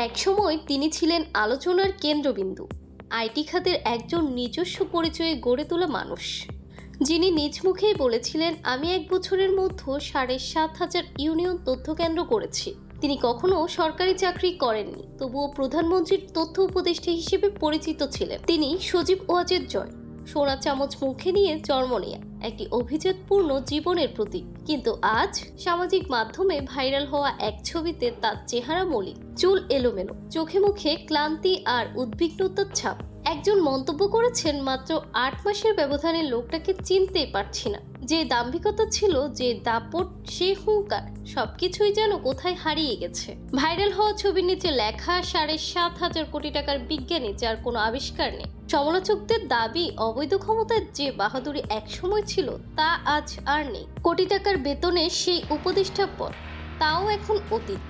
একসময় তিনি ছিলেন আলোচনার কেন্দ্রবিন্দু, আইটি খাতের একজন নিজস্ব পরিচয়ে গড়ে তোলা মানুষ, যিনি নিজ মুখেই বলেছিলেন, আমি 1 বছরের মধ্যে ৭,৫০০ ইউনিয়ন তথ্য কেন্দ্র করেছি। তিনি কখনো সরকারি চাকরি করেননি, তবুও প্রধানমন্ত্রীর তথ্য উপদেষ্টা হিসেবে পরিচিত ছিলেন। তিনি সজীব ওয়াজেদ জয়, সোনা চামচ মুখে নিয়ে জন্ম নেয়া একটি অভিজাতপূর্ণ জীবনের প্রতীক। কিন্তু আজ সামাজিক মাধ্যমে ভাইরাল হওয়া এক ছবিতে তার চেহারা মলিন, চুল এলোমেলো, চোখে মুখে ক্লান্তি আর উদ্বিগ্নতার ছাপ। একজন মন্তব্য করেছেন, মাত্র 8 মাসের ব্যবধানে লোকটাকে চিনতেই পারছি না। যে দাম্ভিকতা ছিল, যে দাপট, সে হুঙ্কার, সবকিছুই যেন কোথায় হারিয়ে গেছে। ভাইরাল হওয়া ছবির নিচে লেখা ৭,৫০০ কোটি টাকার বিজ্ঞানী, যার কোনো আবিষ্কার নেই। সমালোচকদের দাবি, অবৈধ ক্ষমতার যে বাহাদুরি একসময় ছিল, তা আজ আর নেই। কোটি টাকার বেতনে সেই উপদেষ্টা পদ, তাও এখন অতীত।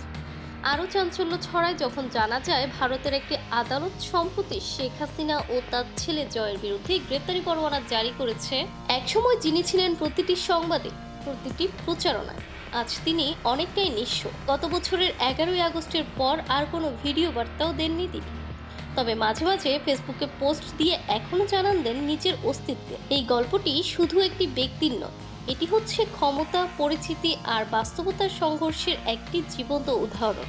আরও চাঞ্চল্য ছড়ায় যখন জানা যায় ভারতের একটি আদালত সম্প্রতি শেখ হাসিনা ও তার ছেলে জয়ের বিরুদ্ধে গ্রেপ্তারি পরোয়ানা জারি করেছে। একসময় যিনি ছিলেন প্রতিটি সংবাদে, প্রতিটি প্রচারণায়, আজ তিনি অনেকটাই নিঃস্ব। গত বছরের 11ই আগস্টের পর আর কোনো ভিডিও বার্তাও দেননি তিনি, তবে মাঝে মাঝে ফেসবুকে পোস্ট দিয়ে এখনো জানান দেন নিজের অস্তিত্বে। এই গল্পটি শুধু একটি ব্যক্তির নয়, এটি হচ্ছে ক্ষমতা, পরিচিতি আর বাস্তবতার সংঘর্ষের একটি জীবন্ত উদাহরণ।